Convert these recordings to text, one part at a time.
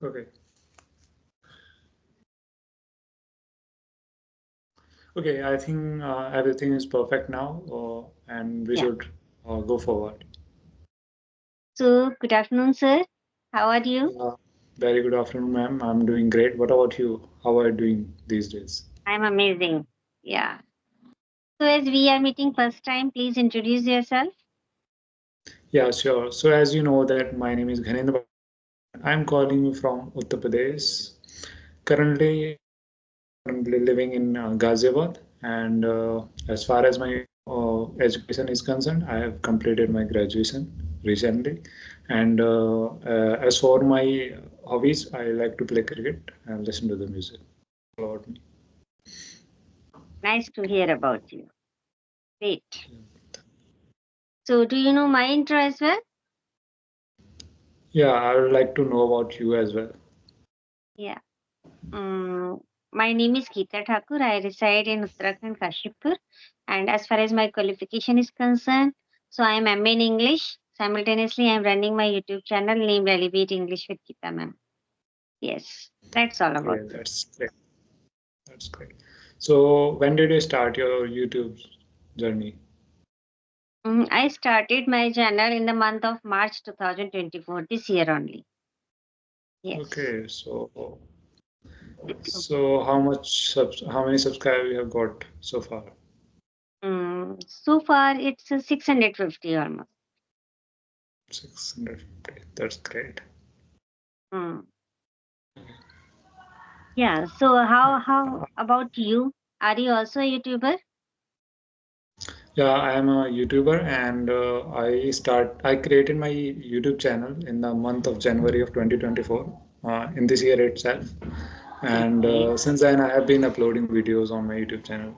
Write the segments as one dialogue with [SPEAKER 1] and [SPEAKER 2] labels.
[SPEAKER 1] Okay. Okay, I think everything is perfect now, and we
[SPEAKER 2] Yeah.
[SPEAKER 1] should go forward.
[SPEAKER 2] So, good afternoon, sir. How are you?
[SPEAKER 1] Uh, Very good afternoon, ma'am. I'm doing great. What about you? How are you doing these days?
[SPEAKER 2] I'm amazing. Yeah. So, as we are meeting first time, please introduce yourself.
[SPEAKER 1] Yeah, sure. So as you know that my name is Ghanendra Bhardwaj. I'm calling you from Uttar Pradesh. Currently, currently living in Ghaziabad, and as far as my education is concerned, I have completed my graduation recently. And as for my hobbies, I like to play cricket and listen to the music. About me.
[SPEAKER 2] Nice to hear about you. Great. So, do you know my intro as well?
[SPEAKER 1] Yeah, I would like to know about you as well.
[SPEAKER 2] Yeah. My name is Geeta Thakur. I reside in Uttarakhand, Kashipur. And as far as my qualification is concerned, so I am MA in English. Simultaneously, I am running my YouTube channel named Elevate English with Geeta ma'am. Yes, that's all about
[SPEAKER 1] Great,
[SPEAKER 2] me.
[SPEAKER 1] that's great. That's great. So when did you start your YouTube journey?
[SPEAKER 2] I started my channel in the month of March 2024, this year only. Yes.
[SPEAKER 1] Okay, so how many subscribers you have got so far?
[SPEAKER 2] So far, it's 650 almost.
[SPEAKER 1] 650. That's great.
[SPEAKER 2] Mm. Yeah. So how about you? Are you also a YouTuber?
[SPEAKER 1] Yeah, I am a YouTuber and I created my YouTube channel in the month of January of 2024 in this year itself. And
[SPEAKER 2] Okay.
[SPEAKER 1] since then I have been uploading videos on my YouTube channel.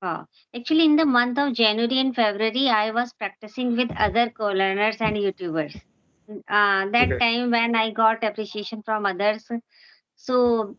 [SPEAKER 2] Wow. Actually, in the month of January and February, I was practicing with other co-learners and YouTubers. That
[SPEAKER 1] Okay.
[SPEAKER 2] time when I got appreciation from others, so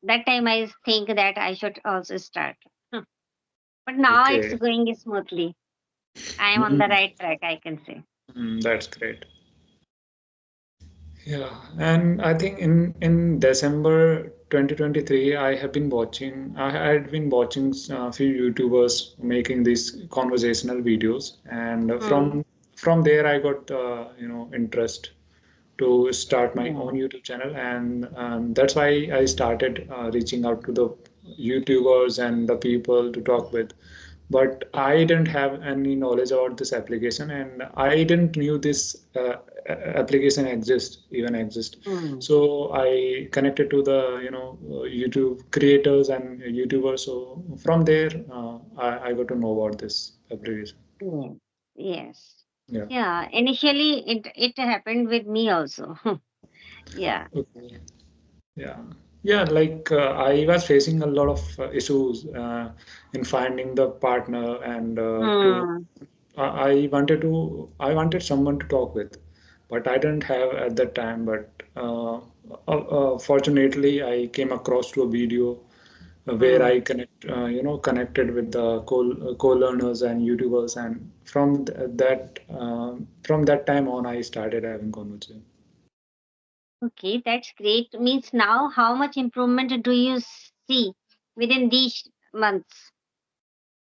[SPEAKER 2] that time I think that I should also start. But now it's
[SPEAKER 1] Okay.
[SPEAKER 2] going smoothly. I am on the
[SPEAKER 1] Mhm.
[SPEAKER 2] right track, I can say.
[SPEAKER 1] That's great. Yeah, and I think in December 2023, I had been watching a few YouTubers making these conversational videos, and
[SPEAKER 2] Hmm.
[SPEAKER 1] from there I got interest to start my
[SPEAKER 2] Yeah.
[SPEAKER 1] own YouTube channel, and that's why I started reaching out to the YouTubers and the people to talk with. But I didn't have any knowledge about this application, and I didn't knew this application even exist.
[SPEAKER 2] Hmm.
[SPEAKER 1] So I connected to the YouTube creators and YouTubers. So from there, I got to know about this application.
[SPEAKER 2] Yeah. Yes.
[SPEAKER 1] Yeah.
[SPEAKER 2] Yeah. Initially, it happened with me also. Yeah.
[SPEAKER 1] Okay. Yeah, yeah. Like I was facing a lot of issues in finding the partner, and
[SPEAKER 2] Hmm.
[SPEAKER 1] I wanted someone to talk with, but I didn't have at that time. But fortunately, I came across to a video where
[SPEAKER 2] Hmm.
[SPEAKER 1] I connected with the co-learners and YouTubers, and from that time on, I started having conversation.
[SPEAKER 2] Okay, that's great. Means now, how much improvement do you see within these months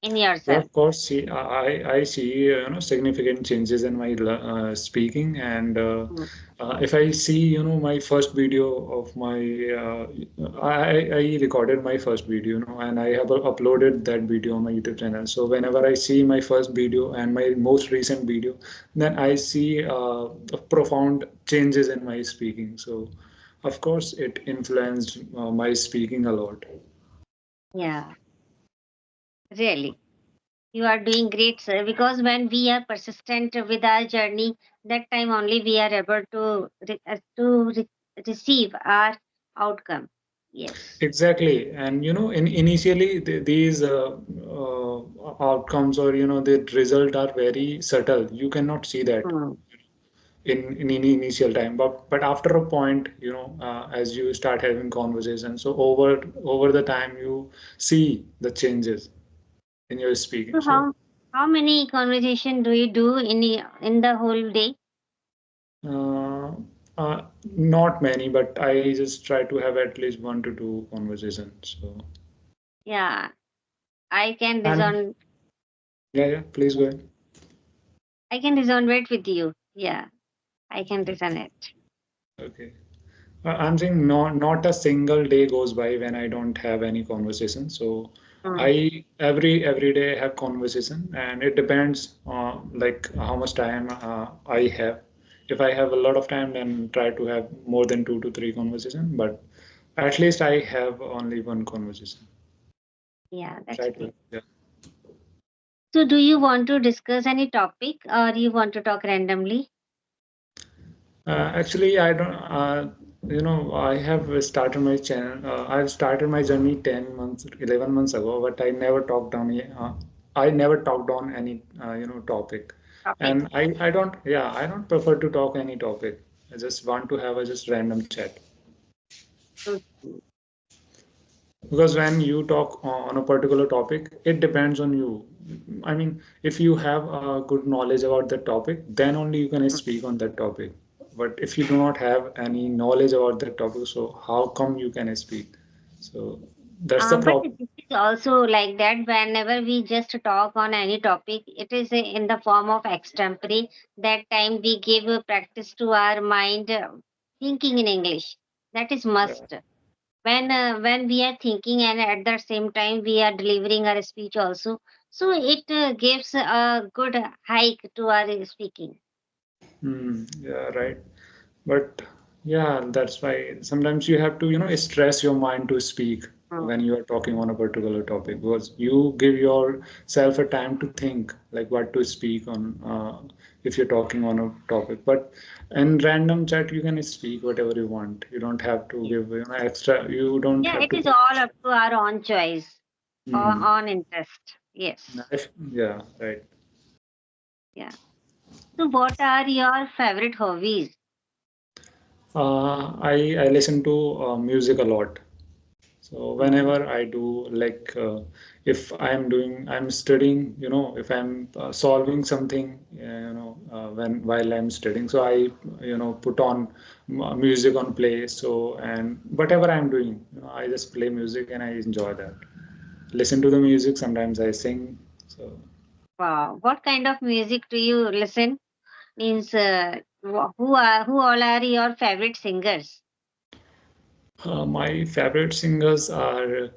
[SPEAKER 2] in
[SPEAKER 1] Yeah,
[SPEAKER 2] yourself?
[SPEAKER 1] of course. See, I see significant changes in my speaking, and
[SPEAKER 2] Hmm.
[SPEAKER 1] if I see my first video of my I recorded my first video, and I have uploaded that video on my YouTube channel. So whenever I see my first video and my most recent video, then I see profound changes in my speaking. So of course, it influenced my speaking a lot.
[SPEAKER 2] Yeah, really. You are doing great, sir. Because when we are persistent with our journey, that time only we are able to receive our outcome. Yes.
[SPEAKER 1] Exactly, and in initially these outcomes or the result are very subtle. You cannot see that
[SPEAKER 2] Hmm.
[SPEAKER 1] in initial time, but after a point, as you start having conversations, so over the time you see the changes in your speaking.
[SPEAKER 2] So
[SPEAKER 1] So
[SPEAKER 2] how many conversation do you do in the whole day?
[SPEAKER 1] uh, Uh, Not many, but I just try to have at least one to two conversations. So,
[SPEAKER 2] Yeah, I can
[SPEAKER 1] and
[SPEAKER 2] reason.
[SPEAKER 1] yeah, yeah, please go ahead.
[SPEAKER 2] I can resonate with you. Yeah, I can resonate.
[SPEAKER 1] Okay. I'm saying not a single day goes by when I don't have any conversation. So
[SPEAKER 2] Mm.
[SPEAKER 1] I every day have conversation, and it depends like how much time I have. If I have a lot of time, then try to have more than two to three conversation. But at least I have only one conversation.
[SPEAKER 2] Yeah, that's
[SPEAKER 1] Try to
[SPEAKER 2] great.
[SPEAKER 1] have, yeah.
[SPEAKER 2] So, do you want to discuss any topic or you want to talk randomly?
[SPEAKER 1] Actually, I don't. I have started my channel. I've started my journey 10 months, 11 months ago, but I never talked on. I never talked on any topic,
[SPEAKER 2] Topic.
[SPEAKER 1] and I don't. Yeah, I don't prefer to talk any topic. I just want to have a just random chat.
[SPEAKER 2] Okay.
[SPEAKER 1] Because when you talk on a particular topic, it depends on you. I mean, if you have a good knowledge about the topic, then only you can
[SPEAKER 2] Mm.
[SPEAKER 1] speak on that topic. But if you do not have any knowledge about that topic, so how come you can speak? So that's the
[SPEAKER 2] But
[SPEAKER 1] problem.
[SPEAKER 2] this is also like that whenever we just talk on any topic, it is in the form of extempore. That time we give practice to our mind thinking in English. That is
[SPEAKER 1] Yeah.
[SPEAKER 2] must. When we are thinking and at the same time we are delivering our speech also. So it gives a good hike to our speaking.
[SPEAKER 1] Yeah, right. But yeah, that's why sometimes you have to, stress your mind to speak
[SPEAKER 2] Mm.
[SPEAKER 1] when you are talking on a particular topic because you give yourself a time to think like what to speak on if you're talking on a topic. But in random chat, you can speak whatever you want. You don't have to
[SPEAKER 2] Yeah,
[SPEAKER 1] give, extra, you don't
[SPEAKER 2] yeah,
[SPEAKER 1] have
[SPEAKER 2] it
[SPEAKER 1] to
[SPEAKER 2] is
[SPEAKER 1] put
[SPEAKER 2] all
[SPEAKER 1] extra.
[SPEAKER 2] up to our own choice,
[SPEAKER 1] Hmm.
[SPEAKER 2] on interest. Yes.
[SPEAKER 1] Yeah, right.
[SPEAKER 2] Yeah. So, what are your favorite hobbies?
[SPEAKER 1] I listen to music a lot. So
[SPEAKER 2] Mm.
[SPEAKER 1] whenever I do, like if I'm studying, if I'm solving something, when while I'm studying, so I, put on music on play. So and whatever I'm doing, I just play music and I enjoy that. Listen to the music. Sometimes I sing. So
[SPEAKER 2] Wow. What kind of music do you listen? Means, who all are your favorite singers?
[SPEAKER 1] my favorite singers are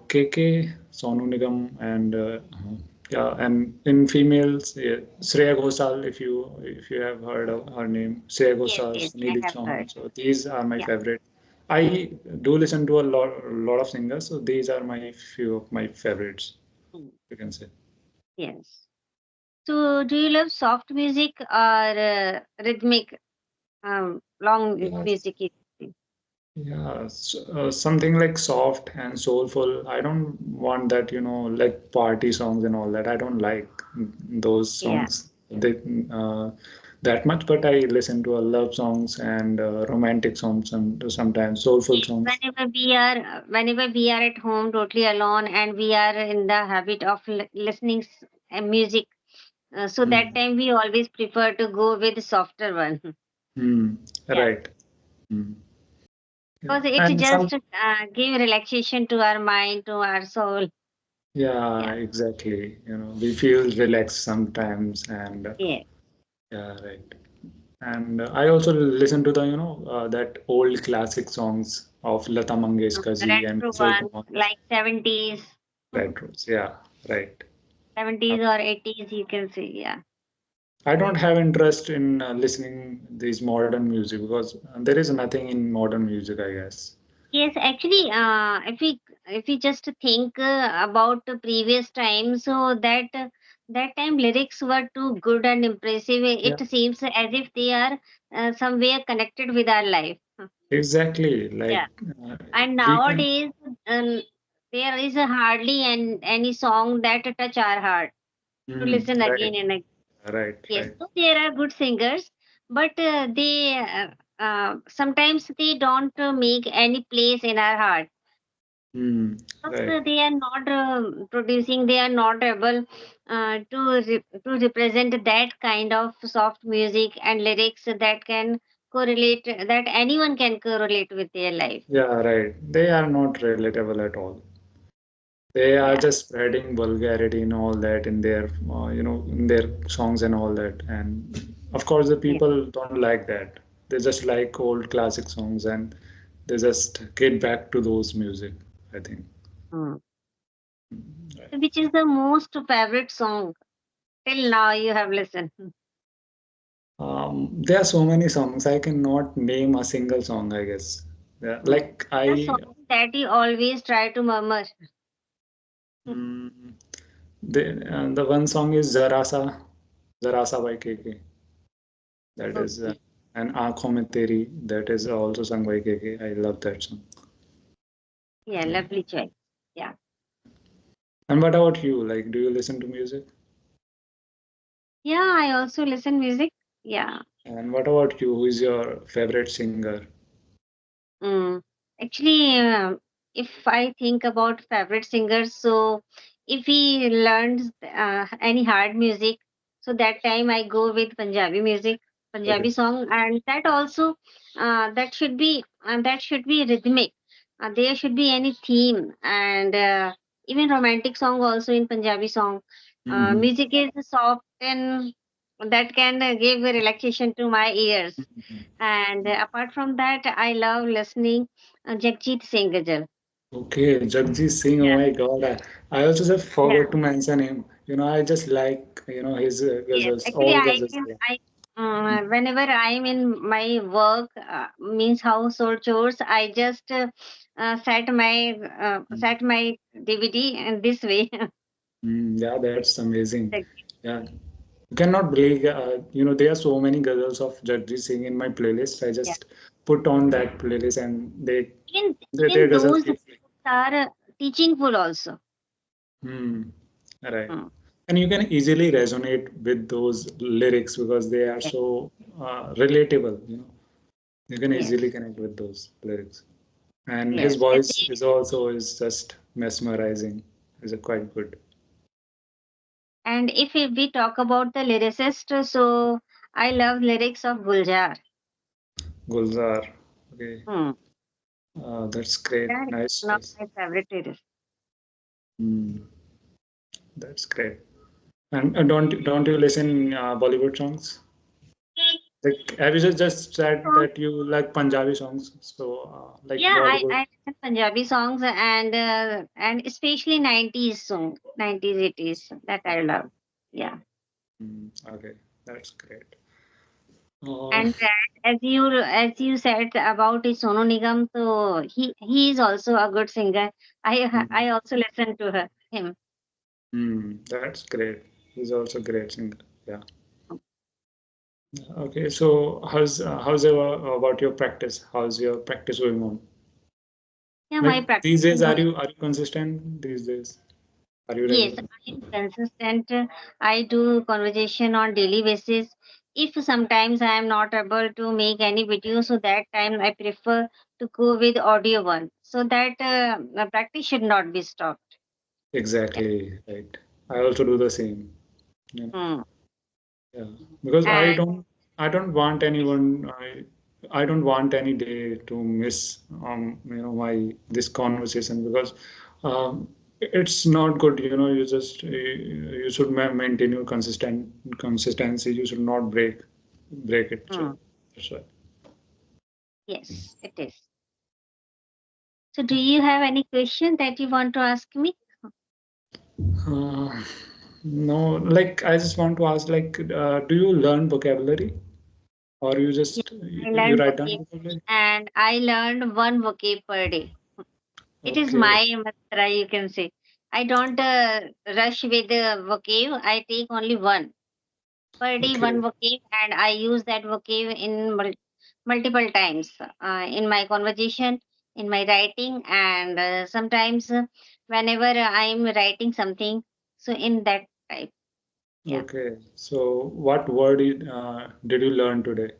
[SPEAKER 1] KK, Sonu Nigam, and yeah, and in females, yeah, Shreya Ghoshal. If you have heard of her name, Shreya
[SPEAKER 2] Yes,
[SPEAKER 1] Ghoshal,
[SPEAKER 2] yes, I
[SPEAKER 1] Neeli
[SPEAKER 2] have heard.
[SPEAKER 1] Chauhan. So these are my
[SPEAKER 2] Yeah.
[SPEAKER 1] favorite. I do listen to a lot of singers. So these are my few of my favorites.
[SPEAKER 2] Mm.
[SPEAKER 1] You can say.
[SPEAKER 2] Yes. So, do you love soft music or rhythmic, long
[SPEAKER 1] Yes.
[SPEAKER 2] music?
[SPEAKER 1] Yeah, something like soft and soulful. I don't want that, like party songs and all that. I don't like those
[SPEAKER 2] Yeah.
[SPEAKER 1] songs that much, but I listen to love songs and romantic songs and sometimes soulful
[SPEAKER 2] Yes,
[SPEAKER 1] songs.
[SPEAKER 2] whenever we are at home totally alone and we are in the habit of listening music, so that
[SPEAKER 1] Hmm.
[SPEAKER 2] time we always prefer to go with softer one.
[SPEAKER 1] Hmm.
[SPEAKER 2] Yeah,
[SPEAKER 1] Right. Hmm. Yeah.
[SPEAKER 2] because it
[SPEAKER 1] And
[SPEAKER 2] just give relaxation to our mind, to our soul.
[SPEAKER 1] yeah,
[SPEAKER 2] Yeah,
[SPEAKER 1] exactly. We feel relaxed sometimes and
[SPEAKER 2] yeah.
[SPEAKER 1] yeah, right. And I also listen to the, that old classic songs of Lata Mangeshkar ji and
[SPEAKER 2] Retro
[SPEAKER 1] Kishore
[SPEAKER 2] ones
[SPEAKER 1] Kumar.
[SPEAKER 2] like 70s,
[SPEAKER 1] Retros. Yeah, right.
[SPEAKER 2] 70s or 80s, you can say. Yeah.
[SPEAKER 1] I don't have interest in listening these modern music because there is nothing in modern music, I guess.
[SPEAKER 2] Yes, actually, if we just think about the previous time, so that time lyrics were too good and impressive.
[SPEAKER 1] Yeah,
[SPEAKER 2] It seems as if they are somewhere connected with our life.
[SPEAKER 1] exactly.
[SPEAKER 2] Yeah.
[SPEAKER 1] Like uh,
[SPEAKER 2] And
[SPEAKER 1] we can.
[SPEAKER 2] nowadays, there is hardly any song that touch our heart to listen
[SPEAKER 1] Right,
[SPEAKER 2] again and again.
[SPEAKER 1] right,
[SPEAKER 2] Yes,
[SPEAKER 1] right.
[SPEAKER 2] so there are good singers, but they sometimes they don't make any place in our heart. Because
[SPEAKER 1] Right.
[SPEAKER 2] they are not producing, they are not able to represent that kind of soft music and lyrics that can correlate, that anyone can correlate with their life.
[SPEAKER 1] Yeah, right. They are not relatable at all. They are
[SPEAKER 2] Yeah.
[SPEAKER 1] just spreading vulgarity and all that in their, in their songs and all that. And of course, the
[SPEAKER 2] Yeah.
[SPEAKER 1] people don't like that. They just like old classic songs and they just get back to those music, I think.
[SPEAKER 2] Hmm.
[SPEAKER 1] Right.
[SPEAKER 2] So which is the most favorite song till now you have listened?
[SPEAKER 1] There are so many songs. I cannot name a single song, I guess. Yeah,
[SPEAKER 2] Hmm.
[SPEAKER 1] like
[SPEAKER 2] The
[SPEAKER 1] I,
[SPEAKER 2] song that you always try to murmur.
[SPEAKER 1] mm, the one song is Zara Sa by KK. That is
[SPEAKER 2] Okay.
[SPEAKER 1] and Aankhon Mein Teri. That is also sung by KK. I love that song.
[SPEAKER 2] Yeah,
[SPEAKER 1] Yeah.
[SPEAKER 2] lovely choice. Yeah.
[SPEAKER 1] And what about you? Like, do you listen to music?
[SPEAKER 2] Yeah, I also listen music. Yeah.
[SPEAKER 1] And what about you? Who is your favorite singer?
[SPEAKER 2] Mm. Actually, if I think about favorite singers, so if he learns any hard music, so that time I go with Punjabi music,
[SPEAKER 1] Okay.
[SPEAKER 2] Punjabi song, and that also that should be rhythmic. There should be any theme, and even romantic song also in Punjabi song.
[SPEAKER 1] Mm-hmm.
[SPEAKER 2] Music is soft and that can give a relaxation to my ears. And apart from that, I love listening Jagjit Singh Ghazal.
[SPEAKER 1] Okay, Jagjeet Singh. Oh
[SPEAKER 2] Yeah.
[SPEAKER 1] my God, I also just
[SPEAKER 2] Yeah.
[SPEAKER 1] forgot to mention him. I just like his
[SPEAKER 2] Yes.
[SPEAKER 1] ghazals,
[SPEAKER 2] Actually,
[SPEAKER 1] all ghazals. Yeah.
[SPEAKER 2] whenever I'm in my work, means household chores, I just set my DVD in this way.
[SPEAKER 1] Yeah, that's amazing.
[SPEAKER 2] Jagjit.
[SPEAKER 1] Yeah, you cannot believe. There are so many ghazals of Jagjeet Singh in my playlist. I
[SPEAKER 2] Yeah.
[SPEAKER 1] just put on that playlist and their
[SPEAKER 2] Even
[SPEAKER 1] ghazals
[SPEAKER 2] those
[SPEAKER 1] keep.
[SPEAKER 2] are teachingful also.
[SPEAKER 1] Hmm. Right.
[SPEAKER 2] Mm.
[SPEAKER 1] And you can easily resonate with those lyrics because they are
[SPEAKER 2] Yes.
[SPEAKER 1] so relatable. You can easily
[SPEAKER 2] Yes.
[SPEAKER 1] connect with those lyrics. And his
[SPEAKER 2] Yes. And
[SPEAKER 1] voice is also is just mesmerizing. Is quite good.
[SPEAKER 2] if we talk about the lyricist, so I love lyrics of Guljar.
[SPEAKER 1] Gulzar. Okay.
[SPEAKER 2] Hmm.
[SPEAKER 1] That's great.
[SPEAKER 2] Guljar is
[SPEAKER 1] Nice
[SPEAKER 2] one of
[SPEAKER 1] choice.
[SPEAKER 2] my favorite lyricists.
[SPEAKER 1] Hmm. That's great. And don't you listen Bollywood songs? Like have you just said
[SPEAKER 2] Songs.
[SPEAKER 1] that you like Punjabi songs? So like
[SPEAKER 2] Yeah,
[SPEAKER 1] Bollywood.
[SPEAKER 2] I listen Punjabi songs and especially 90s song, 90s 80s that I love. Yeah.
[SPEAKER 1] Okay, that's great. Uh,
[SPEAKER 2] And as you said about Sonu Nigam, so he is also a good singer.
[SPEAKER 1] mm,
[SPEAKER 2] I also listen to him.
[SPEAKER 1] that's great. He's also a great singer. Yeah. Okay, so how's about your practice? How's your practice going on?
[SPEAKER 2] Yeah, my
[SPEAKER 1] Like these
[SPEAKER 2] practice
[SPEAKER 1] days,
[SPEAKER 2] is
[SPEAKER 1] are
[SPEAKER 2] going.
[SPEAKER 1] you consistent these days? Are you
[SPEAKER 2] Yes,
[SPEAKER 1] regular?
[SPEAKER 2] I am consistent. I do conversation on daily basis. If sometimes I am not able to make any video, so that time I prefer to go with audio one, so that the practice should not be stopped. Yeah.
[SPEAKER 1] Exactly, right. I also do the same. Yeah,
[SPEAKER 2] Hmm.
[SPEAKER 1] yeah. Because I
[SPEAKER 2] And
[SPEAKER 1] don't want anyone. I don't want any day to miss my this conversation because it's not good. You should maintain your consistency. You should not break it. So
[SPEAKER 2] hmm,
[SPEAKER 1] that's why.
[SPEAKER 2] yes, it is. So, do you have any question that you want to ask me?
[SPEAKER 1] Uh, no, like I just want to ask, like, do you learn vocabulary or you
[SPEAKER 2] Yes,
[SPEAKER 1] just
[SPEAKER 2] I
[SPEAKER 1] you
[SPEAKER 2] learned
[SPEAKER 1] write down
[SPEAKER 2] vocab,
[SPEAKER 1] vocabulary?
[SPEAKER 2] and I learned one vocab per day. It is
[SPEAKER 1] Okay,
[SPEAKER 2] my mantra, you can say. I don't rush with the vocab. I take only one per day, one
[SPEAKER 1] okay,
[SPEAKER 2] vocab, and I use that vocab in multiple times in my conversation, in my writing, and sometimes whenever I am writing something. So in that type, yeah,
[SPEAKER 1] okay. So, what word did you learn today?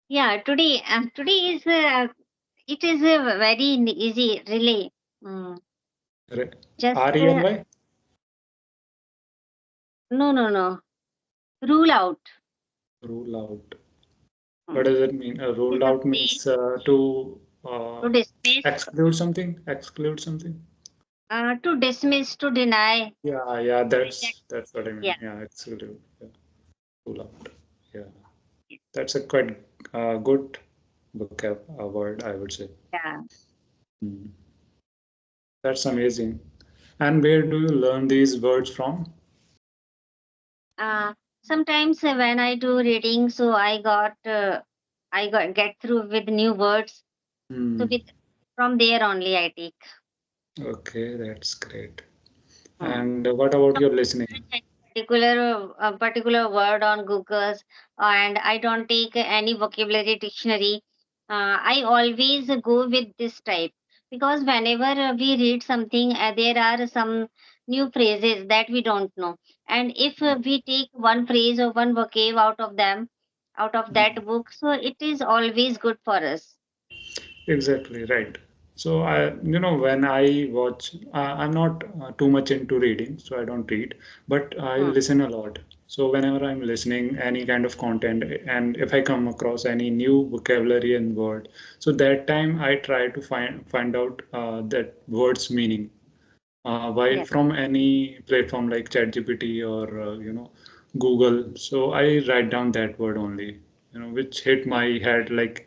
[SPEAKER 2] yeah. Today is it is a very easy relay. Mm,
[SPEAKER 1] Re-
[SPEAKER 2] just
[SPEAKER 1] RELY?
[SPEAKER 2] no, no, no. Rule out.
[SPEAKER 1] Rule out.
[SPEAKER 2] Hmm.
[SPEAKER 1] What does it mean?
[SPEAKER 2] It is
[SPEAKER 1] Ruled
[SPEAKER 2] a
[SPEAKER 1] out
[SPEAKER 2] phrase
[SPEAKER 1] means to
[SPEAKER 2] to dismiss,
[SPEAKER 1] exclude something. Exclude something.
[SPEAKER 2] to deny.
[SPEAKER 1] Yeah, yeah.
[SPEAKER 2] Like that.
[SPEAKER 1] That's what I
[SPEAKER 2] Yeah.
[SPEAKER 1] mean. Yeah, exclude. Yeah, rule out. Yeah, that's a quite good vocab word, I would say.
[SPEAKER 2] Yeah.
[SPEAKER 1] Hmm. That's amazing. And where do you learn these words from?
[SPEAKER 2] Sometimes when I do reading, so I got get through with new words. So
[SPEAKER 1] Hmm.
[SPEAKER 2] with from there only I take.
[SPEAKER 1] Okay, that's great.
[SPEAKER 2] Hmm.
[SPEAKER 1] And what about
[SPEAKER 2] Don't
[SPEAKER 1] your listening?
[SPEAKER 2] search any particular word on Google's, and I don't take any vocabulary dictionary. I always go with this type because whenever we read something, there are some new phrases that we don't know, and if we take one phrase or one vocab out of them, out of that book, so it is always good for us.
[SPEAKER 1] Exactly, right. So when I watch, I'm not too much into reading, so I don't read, but I
[SPEAKER 2] Hmm.
[SPEAKER 1] listen a lot. So whenever I'm listening any kind of content, and if I come across any new vocabulary and word, so that time I try to find out that word's meaning. While
[SPEAKER 2] Yes.
[SPEAKER 1] from any platform like ChatGPT or Google, so I write down that word only, which hit my head like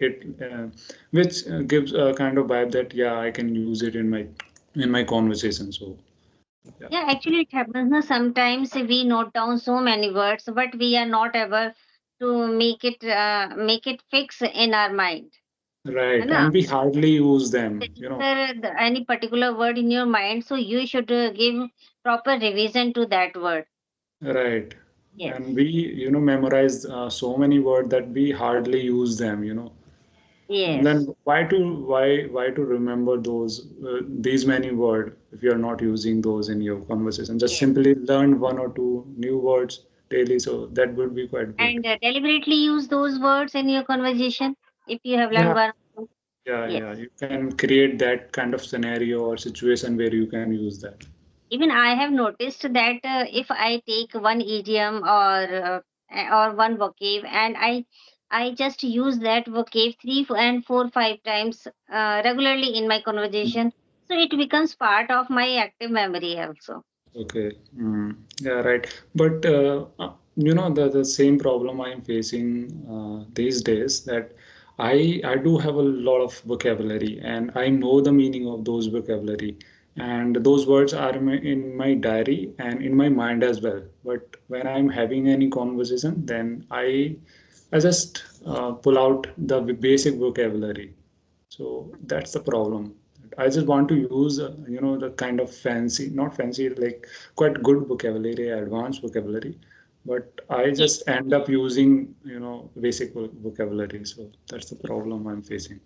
[SPEAKER 1] which gives a kind of vibe that yeah, I can use it in my conversation. So yeah,
[SPEAKER 2] Yeah, actually, it happens. Na, sometimes we note down so many words, but we are not able to make it fix in our mind. है
[SPEAKER 1] right,
[SPEAKER 2] ना?
[SPEAKER 1] and we hardly use
[SPEAKER 2] To
[SPEAKER 1] them,
[SPEAKER 2] register any particular word in your mind, so you should give proper revision to that word.
[SPEAKER 1] right, and
[SPEAKER 2] Yes,
[SPEAKER 1] we memorize so many words that we hardly use them, And then
[SPEAKER 2] yes,
[SPEAKER 1] why to remember these many words if you're not using those in your conversation? Just
[SPEAKER 2] yes.
[SPEAKER 1] simply learn one or two new words daily, so that would be quite good.
[SPEAKER 2] And deliberately use those words in your conversation if you have learned
[SPEAKER 1] Yeah,
[SPEAKER 2] one. Yes.
[SPEAKER 1] yeah. You can create that kind of scenario or situation where you can use that.
[SPEAKER 2] Even I have noticed that if I take one idiom or one vocab and I just use that vocab three and four five times regularly in my conversation, so it becomes part of my active memory also.
[SPEAKER 1] Okay. Yeah, right. But the same problem I'm facing these days that I do have a lot of vocabulary and I know the meaning of those vocabulary and those words are in my diary and in my mind as well. But when I'm having any conversation, then I just pull out the basic vocabulary, so that's the problem. I just want to use, the kind of fancy, not fancy, like quite good vocabulary, advanced vocabulary, but I
[SPEAKER 2] Yes.
[SPEAKER 1] just end up using, basic vocabulary. So that's the problem I'm facing.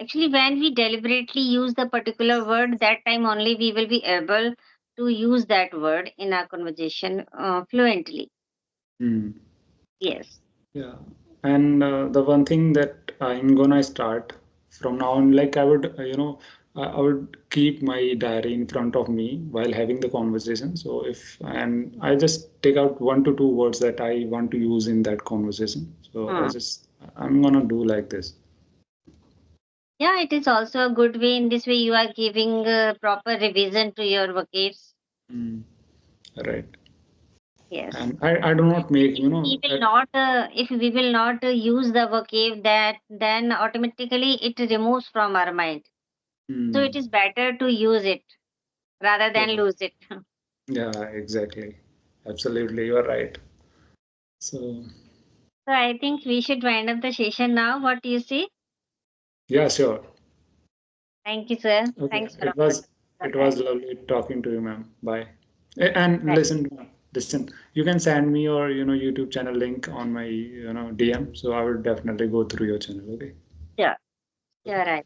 [SPEAKER 2] Actually, when we deliberately use the particular word, that time only we will be able to use that word in our conversation fluently.
[SPEAKER 1] Hmm.
[SPEAKER 2] Yes.
[SPEAKER 1] Yeah, and the one thing that I'm gonna start from now on, like I would, I would keep my diary in front of me while having the conversation. So and I just take out one to two words that I want to use in that conversation. So
[SPEAKER 2] Hmm.
[SPEAKER 1] I'm gonna do like this.
[SPEAKER 2] Yeah, it is also a good way. In this way, you are giving proper revision to your vocabs.
[SPEAKER 1] Mm, right.
[SPEAKER 2] Yes.
[SPEAKER 1] And I do not make,
[SPEAKER 2] If we will not use the vocab, that then automatically it removes from our mind. So it
[SPEAKER 1] mm,
[SPEAKER 2] is better to use it rather than
[SPEAKER 1] yeah,
[SPEAKER 2] lose it.
[SPEAKER 1] yeah, exactly. Absolutely, you're right. So
[SPEAKER 2] So I think we should wind up the session now. What do you say?
[SPEAKER 1] yeah, sure.
[SPEAKER 2] Thank you, sir.
[SPEAKER 1] Okay,
[SPEAKER 2] Thanks for your
[SPEAKER 1] it was
[SPEAKER 2] time.
[SPEAKER 1] lovely talking to you, ma'am. Bye. And
[SPEAKER 2] Right.
[SPEAKER 1] listen, listen. You can send me your YouTube channel link on my DM. So I will definitely go through your channel. Okay.
[SPEAKER 2] Sure. You're
[SPEAKER 1] Okay.
[SPEAKER 2] right.